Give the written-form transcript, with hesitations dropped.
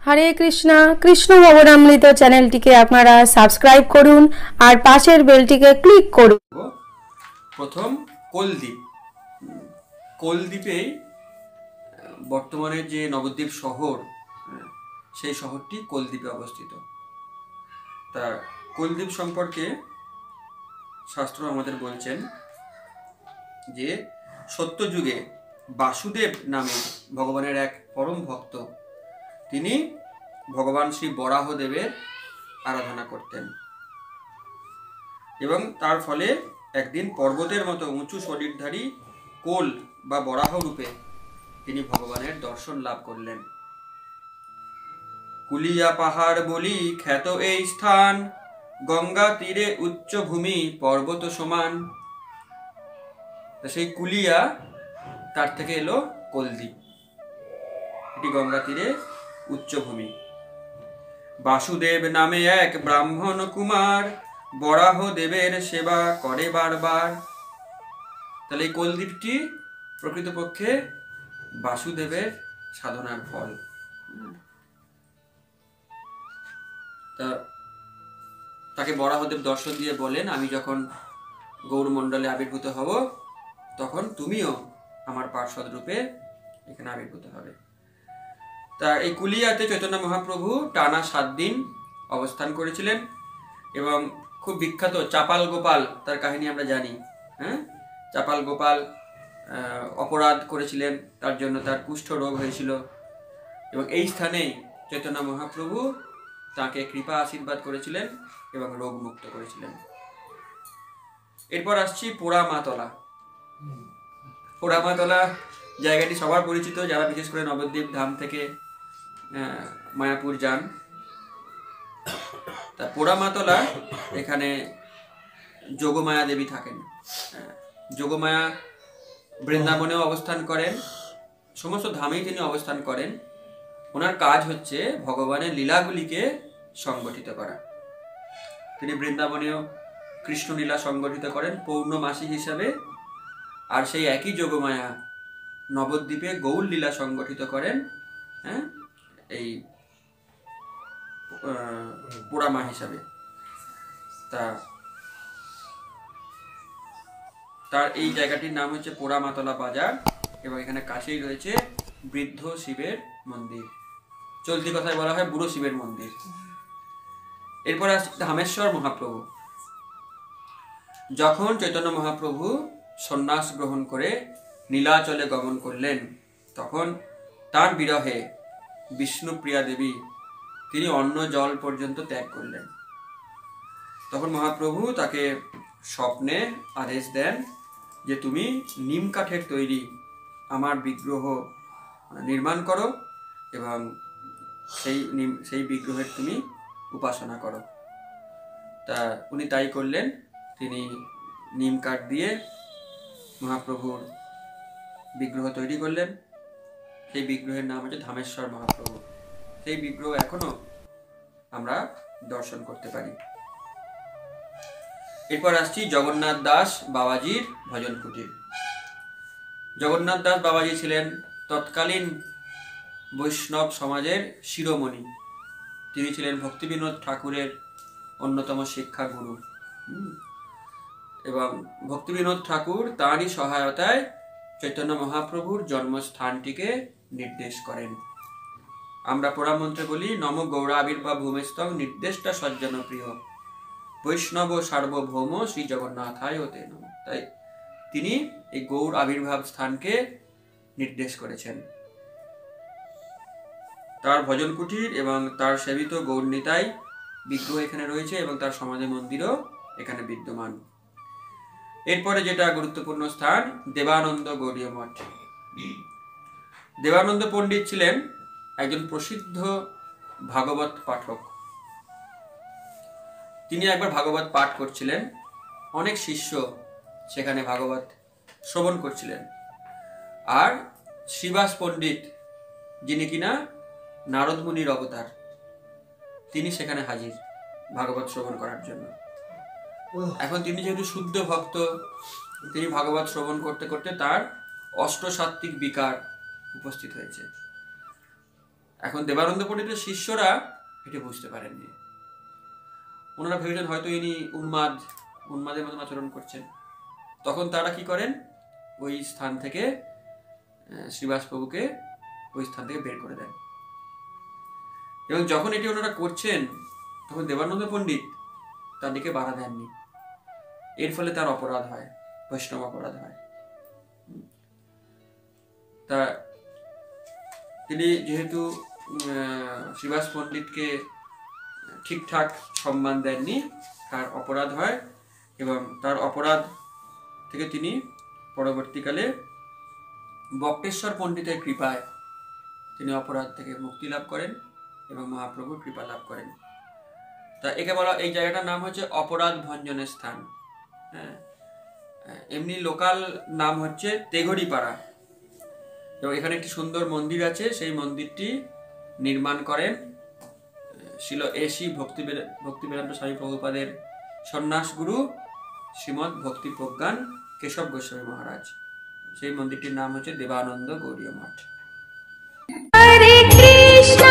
হরে কৃষ্ণ। কৃষ্ণ ভবনামৃত চ্যানেলটিকে আপনারা সাবস্ক্রাইব করুন আর পাশের বেলটিকে ক্লিক করুন। প্রথম কোলদ্বীপ। কোলদ্বীপেই বর্তমানে যে নবদ্বীপ শহর, সেই শহরটি কোলদ্বীপে অবস্থিত। তা কোলদ্বীপ সম্পর্কে শাস্ত্র আমাদের বলছেন যে সত্যযুগে বাসুদেব নামে ভগবানের এক পরম ভক্ত, তিনি ভগবান শ্রী বরাহদেবের আরাধনা করতেন এবং তার ফলে একদিন পর্বতের মতো উঁচু শরীরধারী কোল বা বরাহ রূপে তিনি ভগবানের দর্শন লাভ করলেন। কুলিয়া পাহাড় বলি খ্যাত এই স্থান, গঙ্গা তীরে উচ্চ ভূমি পর্বত সমান। সেই কুলিয়া, তার থেকে এলো কোলদ্বীপ, এটি গঙ্গা তীরে উচ্চভূমি। বাসুদেব নামে এক ব্রাহ্মণ কুমার, বরাহ দেবের সেবা করে বারবার। তাহলে এই কোলদ্বীপটি প্রকৃতপক্ষে বাসুদেবের সাধনার ফল। তাকে বরাহদেব দর্শন দিয়ে বলেন, আমি যখন গৌরমণ্ডলে আবির্ভূত হব তখন তুমিও আমার পার্ষদ রূপে এখানে আবির্ভূত হবে। তা এই কুলিয়াতে চৈতন্য মহাপ্রভু টানা 7 দিন অবস্থান করেছিলেন এবং খুব বিখ্যাত চাপাল গোপাল, তার কাহিনী আমরা জানি। চাপাল গোপাল অপরাধ করেছিলেন, তার জন্য তার কুষ্ঠ রোগ হয়েছিল এবং এই স্থানেই চৈতন্য মহাপ্রভু তাকে কৃপা আশীর্বাদ করেছিলেন এবং রোগ মুক্ত করেছিলেন। এরপর আসছি পোড়ামাতলা। পোড়ামাতলা জায়গাটি সবার পরিচিত, যারা বিশেষ করে নবদ্বীপ ধাম থেকে মায়াপুর যান। তা পোড়ামাতলা, এখানে যোগমায়া দেবী থাকেন। যোগমায়া বৃন্দাবনেও অবস্থান করেন, সমস্ত ধামেই তিনি অবস্থান করেন। ওনার কাজ হচ্ছে ভগবানের লীলাগুলিকে সংগঠিত করা। তিনি বৃন্দাবনেও কৃষ্ণ লীলা সংগঠিত করেন পৌর্ণমাসী হিসাবে, আর সেই একই যোগমায়া নবদ্বীপে গৌর লীলা সংগঠিত করেন এই পোড়ামা হিসাবে। তার এই জায়গাটির নাম হচ্ছে পোড়ামাতলা বাজার এবং এখানে কাছেই রয়েছে বৃদ্ধ শিবের মন্দির, চলতি কথায় বলা হয় বুড়ো শিবের মন্দির। এরপর আসছে ধামেশ্বর মহাপ্রভু। যখন চৈতন্য মহাপ্রভু সন্ন্যাস গ্রহণ করে নীলাচলে গমন করলেন, তখন তার বিরহে বিষ্ণুপ্রিয়া দেবী তিনি অন্ন জল পর্যন্ত ত্যাগ করলেন। তখন মহাপ্রভু তাকে স্বপ্নে আদেশ দেন যে তুমি নিম কাঠের তৈরি আমার বিগ্রহ নির্মাণ করো এবং সেই বিগ্রহের তুমি উপাসনা করো। তা উনি তাই করলেন। তিনি নিম কাঠ দিয়ে মহাপ্রভুর বিগ্রহ তৈরি করলেন। সেই বিগ্রহের নাম হচ্ছে ধামেশ্বর মহাপ্রভু। সেই বিগ্রহ এখনো আমরা দর্শন করতে পারি। এরপর আসছি জগন্নাথ দাস বাবাজির ভজন কুটির। জগন্নাথ দাস বাবাজি ছিলেন তৎকালীন বৈষ্ণব সমাজের শিরোমণি। তিনি ছিলেন ভক্তিবিনোদ ঠাকুরের অন্যতম শিক্ষা গুরু এবং ভক্তিবিনোদ ঠাকুর তাঁরই সহায়তায় চৈতন্য মহাপ্রভুর জন্মস্থানটিকে নির্দেশ করেন। আমরা পোড়ামন্ত্রে বলি, নম গৌরাবির্ভাব ভূমিস্তং নির্দেশটা সজ্জন প্রিয় বৈষ্ণব সার্বভৌম শ্রী জগন্নাথায় হতে নম। তাই তিনি এই গৌর আবির্ভাব স্থানকে নির্দেশ করেছেন। তার ভজন কুটির এবং তার সেবিত গৌর নিতাই বিগ্রহ এখানে রয়েছে এবং তার সমাধি মন্দিরও এখানে বিদ্যমান। এরপরে যেটা গুরুত্বপূর্ণ স্থান, দেবানন্দ গৌড়ীয় মঠ। দেবানন্দ পণ্ডিত ছিলেন একজন প্রসিদ্ধ ভাগবত পাঠক। তিনি একবার ভাগবত পাঠ করছিলেন, অনেক শিষ্য সেখানে ভাগবত শ্রবণ করছিলেন, আর শ্রীবাস পণ্ডিত, যিনি কিনা নারদ মুনির অবতার, তিনি সেখানে হাজির ভাগবত শ্রবণ করার জন্য। এখন তিনি যেহেতু শুদ্ধ ভক্ত, তিনি ভাগবত শ্রবণ করতে করতে তার অষ্টসাত্ত্বিক বিকার উপস্থিত হয়েছে। এখন দেবানন্দ পণ্ডিতের শিষ্যরা এটি বুঝতে পারেননি। ওনারা ভেবেছেন হয়তো ইনি উন্মাদের মতন আচরণ করছেন। তখন তারা কি করেন, ওই স্থান থেকে শ্রীবাস প্রভুকে ওই স্থান থেকে বের করে দেন। এবং যখন এটি ওনারা করছেন তখন দেবানন্দ পণ্ডিত তার দিকে বাধা দেননি। এর ফলে তার অপরাধ হয়, বৈষ্ণব অপরাধ হয়। তা তিনি যেহেতু শ্রীবাস পণ্ডিতকে ঠিকঠাক সম্মান দেননি, তার অপরাধ হয় এবং তার অপরাধ থেকে তিনি পরবর্তীকালে বক্রেশ্বর পণ্ডিতের কৃপায় তিনি অপরাধ থেকে মুক্তি লাভ করেন এবং মহাপ্রভুর কৃপা লাভ করেন। তা একে বলা, এই জায়গাটার নাম হচ্ছে অপরাধ ভঞ্জনের স্থান। হ্যাঁ, এমনি লোকাল নাম হচ্ছে তেঘড়িপাড়া। এবং এখানে একটি সুন্দর মন্দির আছে, সেই মন্দিরটি নির্মাণ করেন শিল এসি ভক্তিবেদান্ত স্বামী প্রভুপাদের সন্ন্যাস গুরু শ্রীমৎ ভক্তি প্রজ্ঞান কেশব গোস্বামী মহারাজ। সেই মন্দিরটির নাম হচ্ছে দেবানন্দ গৌড়ীয় মঠ। হরে কৃষ্ণ।